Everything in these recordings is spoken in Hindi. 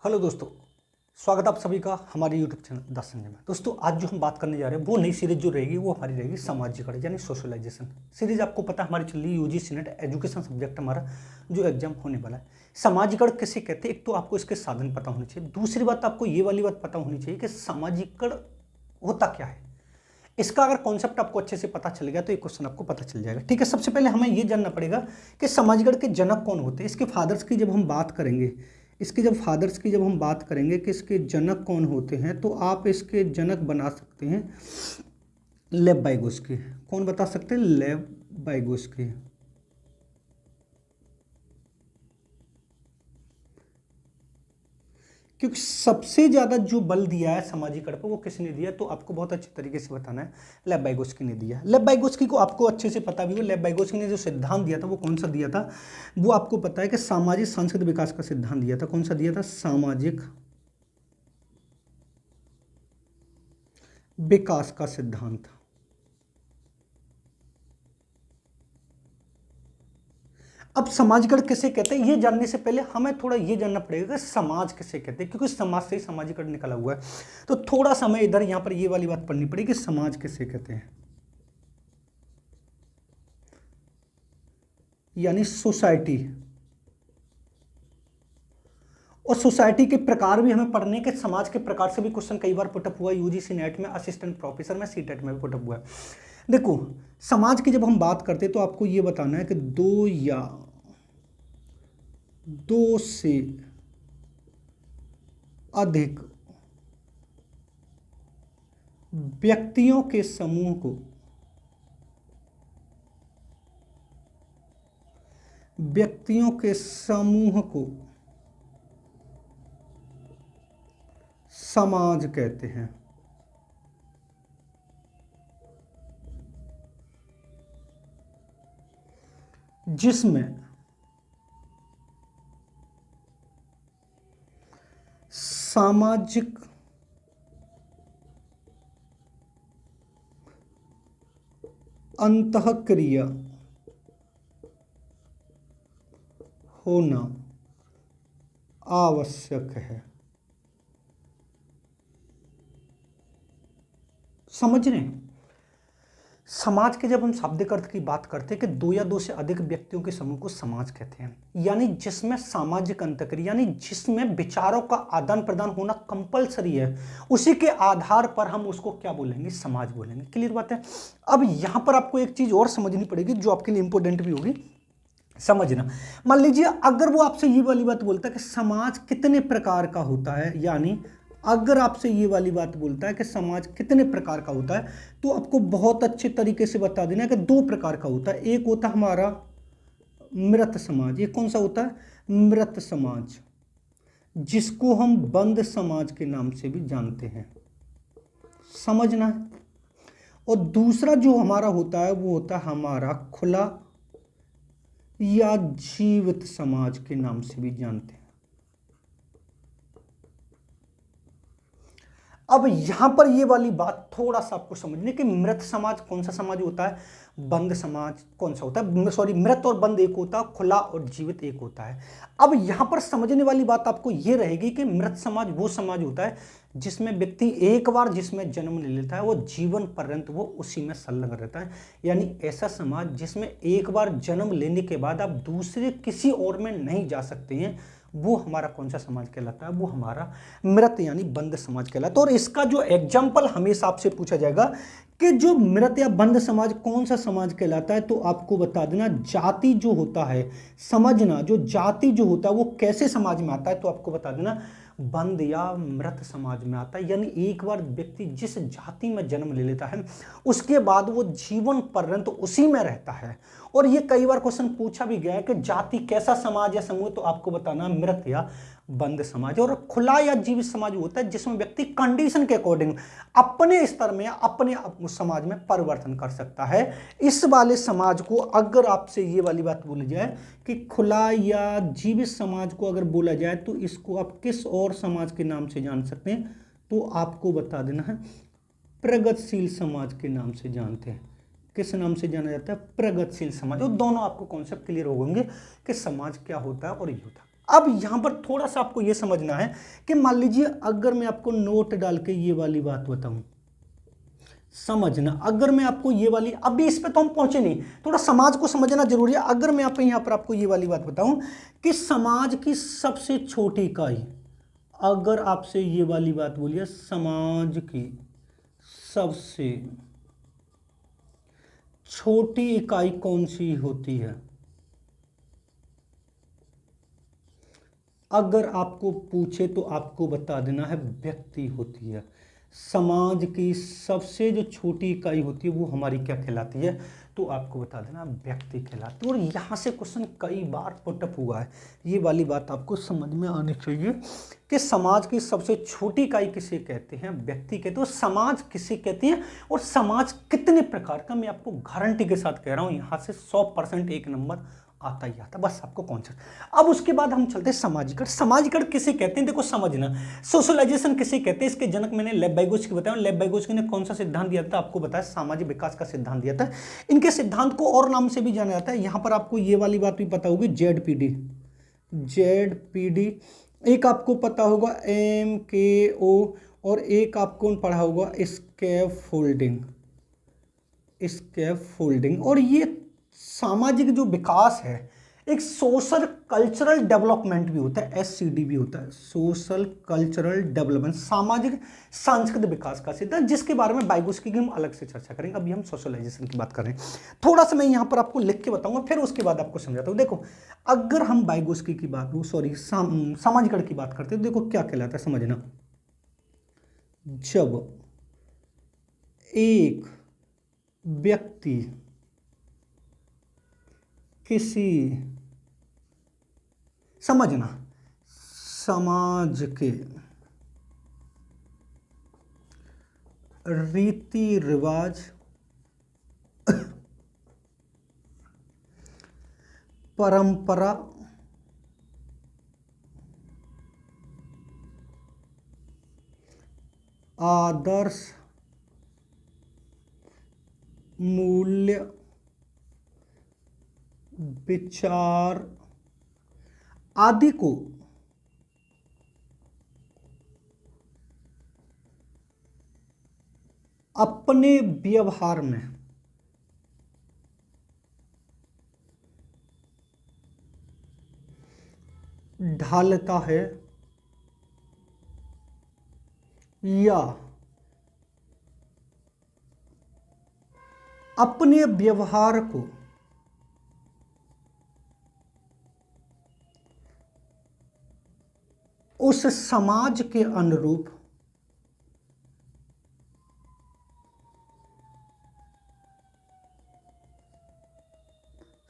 हेलो दोस्तों, स्वागत है आप सभी का हमारे यूट्यूब चैनल द संजय में। दोस्तों आज जो हम बात करने जा रहे हैं वो नई सीरीज जो रहेगी वो हमारी रहेगी सामाजिकरण यानी सोशलाइजेशन सीरीज। आपको पता है हमारी चल रही यूजीसी नेट एजुकेशन सब्जेक्ट हमारा जो एग्जाम होने वाला है। सामाजिकरण किसे कहते हैं, एक तो आपको इसके साधन पता होने चाहिए, दूसरी बात आपको ये वाली बात पता होनी चाहिए कि सामाजिकरण होता क्या है। इसका अगर कॉन्सेप्ट आपको अच्छे से पता चल गया तो एक क्वेश्चन आपको पता चल जाएगा। ठीक है, सबसे पहले हमें ये जानना पड़ेगा कि सामाजिकरण के जनक कौन होते हैं। इसके फादर्स की जब हम बात करेंगे, जब हम बात करेंगे कि इसके जनक कौन होते हैं, तो आप इसके जनक बना सकते हैं लेव वाइगोत्स्की। कौन बता सकते हैं? लेव वाइगोत्स्की। क्योंकि सबसे ज्यादा जो बल दिया है सामाजिकरण पर वो किसने दिया, तो आपको बहुत अच्छे तरीके से बताना है, लेव वाइगोत्स्की ने दिया। लेव वाइगोत्स्की को आपको अच्छे से पता भी हो, लेव वाइगोत्स्की ने जो सिद्धांत दिया था वो कौन सा दिया था, वो आपको पता है कि सामाजिक सांस्कृतिक विकास का सिद्धांत दिया था। कौन सा दिया था? सामाजिक विकास का सिद्धांत। अब समाजीकरण किसे कहते हैं ये जानने से पहले हमें थोड़ा ये जानना पड़ेगा कि समाज किसे कहते हैं, क्योंकि समाज से ही समाजीकरण निकला हुआ है। तो थोड़ा समय इधर यहां पर ये वाली बात पढ़नी पड़ेगी कि समाज किसे कहते हैं, यानी सोसाइटी। और सोसाइटी के प्रकार भी हमें पढ़ने के, समाज के प्रकार से भी क्वेश्चन कई बार पुटअप हुआ यूजीसी नेट में, असिस्टेंट प्रोफेसर में, सीटेट में भी पुटअप हुआ है। देखो समाज की जब हम बात करते हैं तो आपको ये बताना है कि दो से अधिक व्यक्तियों के समूह को समाज कहते हैं। जिसमें सामाजिक अंतःक्रिया होना आवश्यक है। समझ रहे हैं? समाज के जब हम शाब्दिक अर्थ की बात करते हैं कि दो या दो से अधिक व्यक्तियों के समूह को समाज कहते हैं, यानी जिसमें सामाजिक अंतःक्रिया यानी जिसमें विचारों का आदान प्रदान होना कंपलसरी है, उसी के आधार पर हम उसको क्या बोलेंगे? समाज बोलेंगे। क्लियर बात है? अब यहां पर आपको एक चीज और समझनी पड़ेगी जो आपके लिए इंपॉर्टेंट भी होगी समझना। मान लीजिए अगर वो आपसे ये वाली बात बोलता है कि समाज कितने प्रकार का होता है, यानी अगर आपसे ये वाली बात बोलता है कि समाज कितने प्रकार का होता है, तो आपको बहुत अच्छे तरीके से बता देना है कि दो प्रकार का होता है। एक होता है हमारा मृत समाज। ये कौन सा होता है? मृत समाज, जिसको हम बंद समाज के नाम से भी जानते हैं। समझना है? और दूसरा जो हमारा होता है वो होता है हमारा खुला या जीवित समाज के नाम से भी जानते हैं। अब यहां पर ये वाली बात थोड़ा सा आपको समझने कि मृत समाज कौन सा समाज होता है, बंद समाज कौन सा होता है, सॉरी मृत और बंद एक होता है, खुला और जीवित एक होता है। अब यहां पर समझने वाली बात आपको ये रहेगी कि मृत समाज वो समाज होता है जिसमें व्यक्ति एक बार जिसमें जन्म ले लेता है वो जीवन पर्यंत वो उसी में संलग्न रहता है। यानी ऐसा समाज जिसमें एक बार जन्म लेने के बाद आप दूसरे किसी और में नहीं जा सकते हैं, वो हमारा कौन सा समाज कहलाता है? वो हमारा मृत यानी बंद समाज कहलाता है। और इसका जो एग्जाम्पल हमेशा आपसे पूछा जाएगा कि जो मृत या बंद समाज कौन सा समाज कहलाता है, तो आपको बता देना जाति जो होता है, समझना जो जाति जो होता है वो कैसे समाज में आता है, तो आपको बता देना बंद या मृत समाज में आता है। यानी एक बार व्यक्ति जिस जाति में जन्म ले लेता है उसके बाद वो जीवन पर्यंत उसी में रहता है। और ये कई बार क्वेश्चन पूछा भी गया है कि जाति कैसा समाज या समूह, तो आपको बताना मृत या बंद समाज। और खुला या जीवित समाज होता है जिसमें व्यक्ति कंडीशन के अकॉर्डिंग अपने स्तर में या अपने समाज में परिवर्तन कर सकता है। इस वाले समाज को अगर आपसे ये वाली बात बोली जाए कि खुला या जीवित समाज को अगर बोला जाए तो इसको आप किस और समाज के नाम से जान सकते हैं, तो आपको बता देना है प्रगतिशील समाज के नाम से जानते हैं। किस नाम से जाना जाता है? प्रगतिशील समाज। और दोनों आपको कॉन्सेप्ट क्लियर हो होंगे कि समाज क्या होता है और ये होता है। अब यहां पर थोड़ा सा आपको यह समझना है कि मान लीजिए अगर मैं आपको नोट डाल के ये वाली बात बताऊं, समझना, अगर मैं आपको ये वाली, अभी इस पे तो हम पहुंचे नहीं, थोड़ा समाज को समझना जरूरी है। अगर मैं यहां पर आपको ये वाली बात बताऊं कि समाज की सबसे छोटी इकाई, अगर आपसे ये वाली बात बोलिए समाज की सबसे छोटी इकाई कौन सी होती है, अगर आपको पूछे तो आपको बता देना है व्यक्ति होती है। समाज की सबसे जो छोटी इकाई होती है वो हमारी क्या कहलाती है, तो आपको बता देना व्यक्ति कहलाती है। और यहाँ से क्वेश्चन कई बार पुटअप हुआ है, ये वाली बात आपको समझ में आनी चाहिए कि समाज की सबसे छोटी इकाई किसे कहते हैं, व्यक्ति कहते हैं। तो समाज किसे कहते हैं और समाज कितने प्रकार का, मैं आपको गारंटी के साथ कह रहा हूँ, यहाँ से 100% एक नंबर आता ही आता, बस आपको कॉन्सेप्ट। अब उसके बाद हम चलते हैं सामाजिकरण। सामाजिकरण किसे कहते हैं, देखो समझना। सोशलाइजेशन किसे कहते हैं, इसके जनक मैंने लेव वाइगोत्स्की बताया। लेव वाइगोत्स्की ने कौन सा सिद्धांत दिया था, आपको बताया सामाजिक विकास का सिद्धांत दिया था। इनके सिद्धांत को और नाम से भी जाना जाता है, यहां पर आपको ये वाली बात भी पता होगी, जेडपीडी। जेडपीडी एक आपको पता होगा MKO, और एक आपको पढ़ा होगा स्कैफोल्डिंग। स्कैफोल्डिंग। और ये सामाजिक जो विकास है, एक सोशल कल्चरल डेवलपमेंट भी होता है, SCD भी होता है, सोशल कल्चरल डेवलपमेंट, सामाजिक सांस्कृतिक विकास का सिद्धांत, जिसके बारे में वाइगोत्स्की की हम अलग से चर्चा करेंगे। अभी हम सोशलाइजेशन की बात कर रहे हैं। थोड़ा सा मैं यहां पर आपको लिख के बताऊंगा, फिर उसके बाद आपको समझाता हूं। देखो अगर हम वाइगोत्स्की की बात, सामाजिकरण की बात करते हैं, देखो क्या कहलाता है, समझना। जब एक व्यक्ति किसी, समझना, समाज के रीति रिवाज, परंपरा, आदर्श, मूल्य, विचार आदि को अपने व्यवहार में ढालता है या अपने व्यवहार को उस समाज के अनुरूप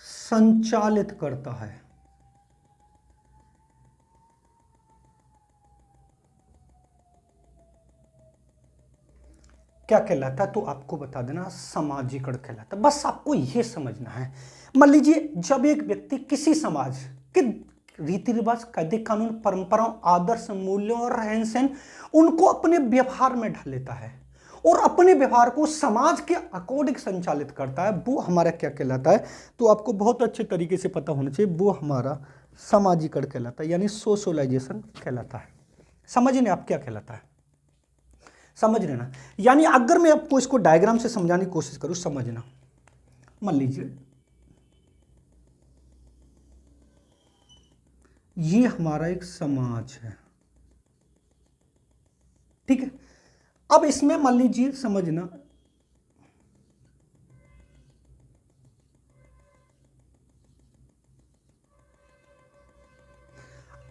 संचालित करता है। क्या कहलाता है, तो आपको बता देना सामाजिकरण कहलाता है। बस आपको यह समझना है। मान लीजिए जब एक व्यक्ति किसी समाज के रीति रिवाज, कायदे कानून, परंपराओं, आदर्श, मूल्यों और रहन सहन, उनको अपने व्यवहार में ढाल लेता है और अपने व्यवहार को समाज के अकॉर्डिंग संचालित करता है, वो हमारा क्या कहलाता है, तो आपको बहुत अच्छे तरीके से पता होना चाहिए, वो हमारा सामाजिकरण कहलाता है, यानी सोशलाइजेशन कहलाता है। समझ लें आप क्या कहलाता है, समझ लेना। यानी अगर मैं आपको इसको डायग्राम से समझाने की कोशिश करूं, समझना। मान लीजिए ये हमारा एक समाज है, ठीक है। अब इसमें मान लीजिए, समझना,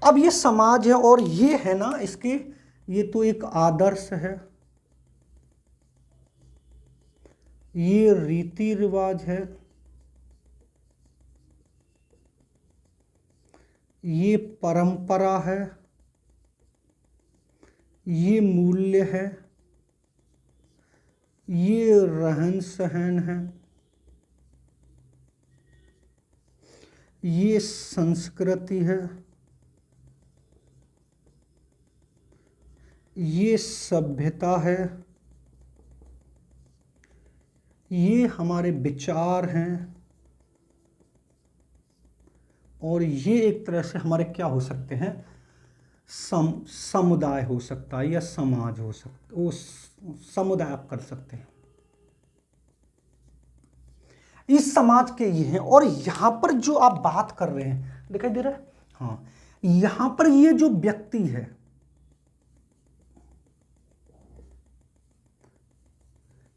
अब ये समाज है और ये है ना, इसके ये तो एक आदर्श है, ये रीति रिवाज है, ये परंपरा है, ये मूल्य है, ये रहन सहन है, ये संस्कृति है, ये सभ्यता है, ये हमारे विचार हैं, और ये एक तरह से हमारे क्या हो सकते हैं, समुदाय हो सकता है या समाज हो सकता है, वो समुदाय आप कर सकते हैं। इस समाज के ये हैं। और यहां पर जो आप बात कर रहे हैं, दिखाई दे रहा है, हाँ, यहां पर ये जो व्यक्ति है,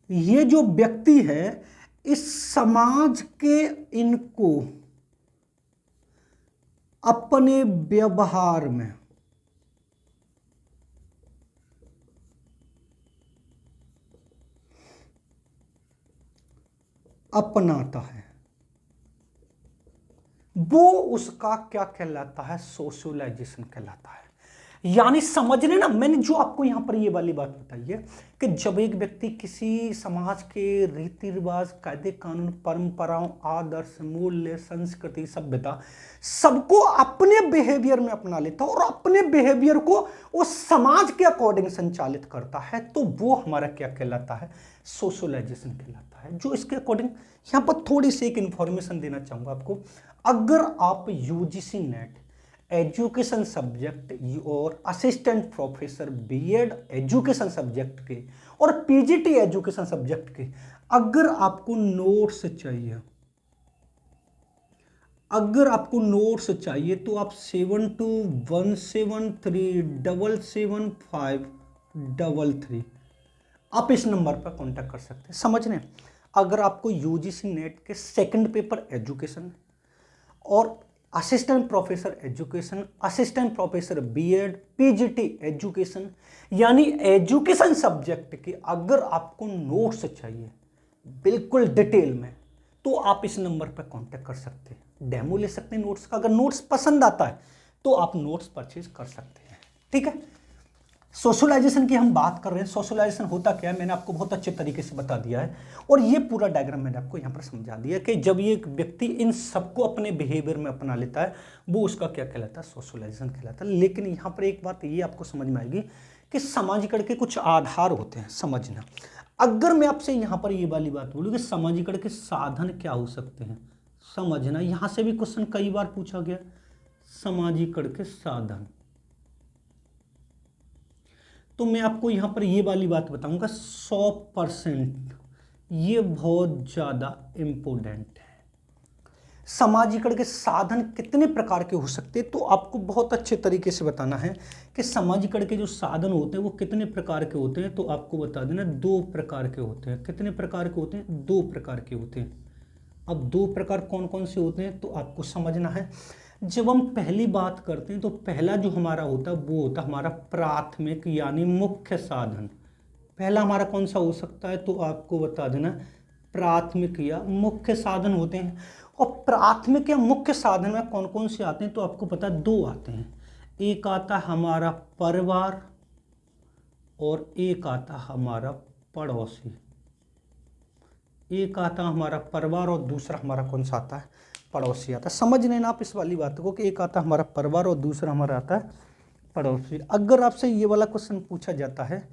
ये जो व्यक्ति है इस समाज के इनको अपने व्यवहार में अपनाता है, वो उसका क्या कहलाता है, सोशलाइजेशन कहलाता है। यानी समझने ना, मैंने जो आपको यहां पर ये वाली बात बताई है कि जब एक व्यक्ति किसी समाज के रीति रिवाज, कायदे कानून, परंपराओं, आदर्श, मूल्य, संस्कृति, सभ्यता सबको अपने बिहेवियर में अपना लेता है और अपने बिहेवियर को उस समाज के अकॉर्डिंग संचालित करता है, तो वो हमारा क्या कहलाता है, सोशलाइजेशन कहलाता है। जो इसके अकॉर्डिंग यहां पर थोड़ी सी एक इंफॉर्मेशन देना चाहूंगा आपको। अगर आप यूजीसी नेट एजुकेशन सब्जेक्ट और assistant professor BEd education subject के और पीजीटी एजुकेशन सब्जेक्ट के अगर आपको नोट्स चाहिए, तो आप 7217377533 आप इस नंबर पर कांटेक्ट कर सकते हैं। समझ रहे हैं, अगर आपको यूजीसी नेट के सेकंड पेपर एजुकेशन और assistant professor education, assistant professor BEd, PGT education यानी एजुकेशन सब्जेक्ट के अगर आपको नोट्स चाहिए बिल्कुल डिटेल में, तो आप इस नंबर पर कांटेक्ट कर सकते हैं, डेमो ले सकते हैं नोट्स का। अगर नोट्स पसंद आता है तो आप नोट्स परचेज कर सकते हैं। ठीक है, सोशलाइजेशन की हम बात कर रहे हैं। सोशलाइजेशन होता क्या है, मैंने आपको बहुत अच्छे तरीके से बता दिया है और ये पूरा डायग्राम मैंने आपको यहाँ पर समझा दिया कि जब ये व्यक्ति इन सबको अपने बिहेवियर में अपना लेता है, वो उसका क्या कहलाता है, सोशलाइजेशन कहलाता है। लेकिन यहाँ पर एक बात ये आपको समझ में आएगी कि सामाजिकरण के कुछ आधार होते हैं, समझना। अगर मैं आपसे यहाँ पर ये वाली बात बोलूँ कि सामाजिकरण के साधन क्या हो सकते हैं, समझना। यहाँ से भी क्वेश्चन कई बार पूछा गया, सामाजिकरण के साधन। तो मैं आपको यहां पर ये वाली बात बताऊंगा 100%, ये बहुत ज्यादा इंपॉर्टेंट है। सामाजिकरण के साधन कितने प्रकार के हो सकते हैं, तो आपको बहुत अच्छे तरीके से बताना है कि सामाजिकरण के जो साधन होते हैं वो कितने प्रकार के होते हैं। तो आपको बता देना 2 प्रकार के होते हैं। कितने प्रकार के होते हैं, 2 प्रकार के होते हैं। अब 2 प्रकार कौन कौन से होते हैं तो आपको समझना है। जब हम पहली बात करते हैं तो पहला जो हमारा होता है वो होता है हमारा प्राथमिक यानी मुख्य साधन। पहला हमारा कौन सा हो सकता है तो आपको बता देना प्राथमिक या मुख्य साधन होते हैं। और प्राथमिक या मुख्य साधन में कौन कौन से आते हैं तो आपको पता है 2 आते हैं। एक आता है हमारा परिवार और एक आता हमारा पड़ोसी। एक आता हमारा परिवार और दूसरा हमारा कौन सा आता है, पड़ोसी आता है। समझ लेना आप इस वाली बात को कि एक आता हमारा परिवार और दूसरा हमारा आता है पड़ोसी। अगर आपसे ये वाला क्वेश्चन पूछा जाता है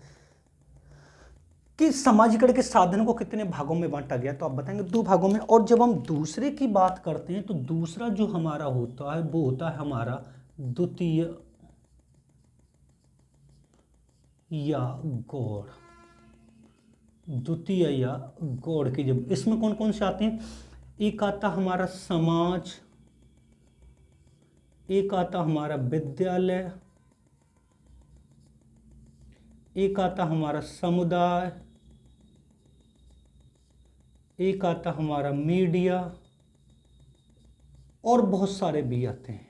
कि सामाजिकरण के साधन को कितने भागों में बांटा गया, तो आप बताएंगे 2 भागों में। और जब हम दूसरे की बात करते हैं तो दूसरा जो हमारा होता है वो होता है हमारा द्वितीय या गौड़। द्वितीय या गौड़ की जब इसमें कौन कौन से आते हैं, एक आता हमारा समाज, एक आता हमारा विद्यालय, एक आता हमारा समुदाय, एक आता हमारा मीडिया और बहुत सारे भी आते हैं।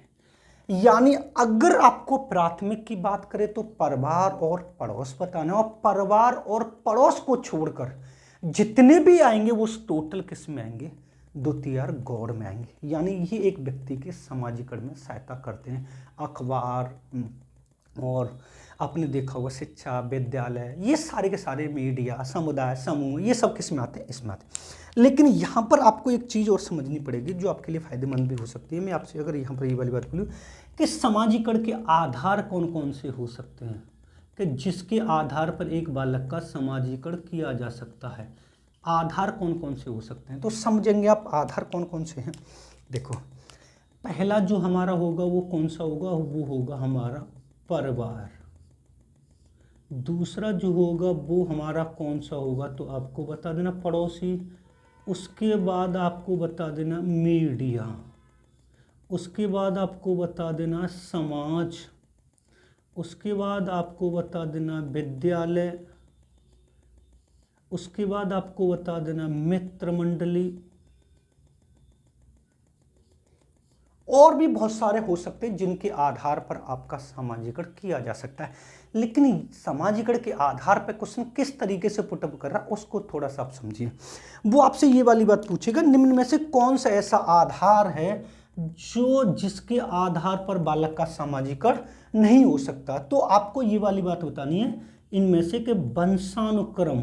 यानी अगर आपको प्राथमिक की बात करें तो परिवार और पड़ोस बताना, और परिवार और पड़ोस को छोड़कर जितने भी आएंगे वो टोटल किस में आएंगे, द्वितीय और गौड़ में आएंगे। यानी ये एक व्यक्ति के सामाजिकरण में सहायता करते हैं। अखबार और आपने देखा होगा शिक्षा, विद्यालय, ये सारे के सारे, मीडिया, समुदाय, समूह, ये सब किस में आते हैं, इसमें आते हैं। लेकिन यहाँ पर आपको एक चीज़ और समझनी पड़ेगी जो आपके लिए फायदेमंद भी हो सकती है। मैं आपसे अगर यहाँ पर ये वाली बात बोलूँ कि सामाजिकरण के आधार कौन कौन से हो सकते हैं, कि जिसके आधार पर एक बालक का सामाजिकरण किया जा सकता है। आधार कौन कौन से हो सकते हैं तो समझेंगे आप आधार कौन कौन से हैं। देखो, पहला जो हमारा होगा वो कौन सा होगा, वो होगा हमारा परिवार। दूसरा जो होगा वो हमारा कौन सा होगा, तो आपको बता देना पड़ोसी। उसके बाद आपको बता देना मीडिया। उसके बाद आपको बता देना समाज। उसके बाद आपको बता देना विद्यालय। उसके बाद आपको बता देना मित्र मंडली। और भी बहुत सारे हो सकते हैं जिनके आधार पर आपका सामाजिकरण किया जा सकता है, लेकिन सामाजिकरण के आधार पर क्वेश्चन किस तरीके से पुटअप कर रहा है उसको थोड़ा सा आप समझिए। वो आपसे ये वाली बात पूछेगा, निम्न में से कौन सा ऐसा आधार है जो जिसके आधार पर बालक का सामाजिकरण नहीं हो सकता। तो आपको ये वाली बात बतानी है इनमें से कि वंशानुक्रम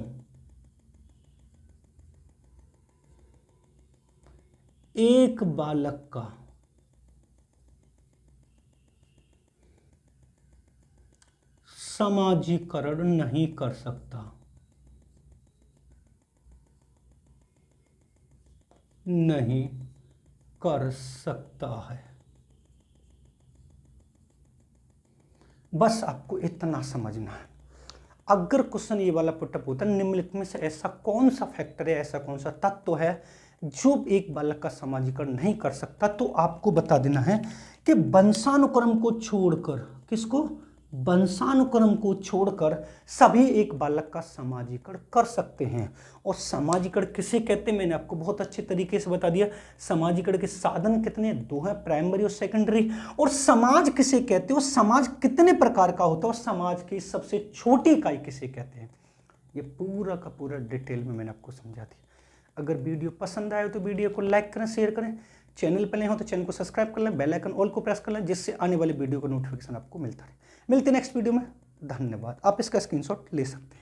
एक बालक का समाजीकरण नहीं कर सकता। नहीं कर सकता है। बस आपको इतना समझना है। अगर क्वेश्चन ये वाला पुटअप होता है, निम्नलिखित में से ऐसा कौन सा फैक्टर है, ऐसा कौन सा तत्व है जो एक बालक का समाजीकरण नहीं कर सकता, तो आपको बता देना है कि वंशानुक्रम को छोड़कर, किसको, वंशानुक्रम को छोड़कर सभी एक बालक का समाजीकरण कर सकते हैं। और समाजीकरण किसे कहते हैं मैंने आपको बहुत अच्छे तरीके से बता दिया। समाजीकरण के साधन कितने, दो हैं, प्राइमरी और सेकेंडरी। और समाज किसे कहते हो, समाज कितने प्रकार का होता है, और समाज की सबसे छोटी इकाई किसे कहते हैं, ये पूरा का पूरा डिटेल में मैंने आपको समझा दिया। अगर वीडियो पसंद आए तो वीडियो को लाइक करें, शेयर करें। चैनल पर नए हो तो चैनल को सब्सक्राइब कर लें, बेल आइकन ऑल को प्रेस कर लें, जिससे आने वाली वीडियो का नोटिफिकेशन आपको मिलता रहे। मिलते हैं नेक्स्ट वीडियो में। धन्यवाद। आप इसका स्क्रीनशॉट ले सकते हैं।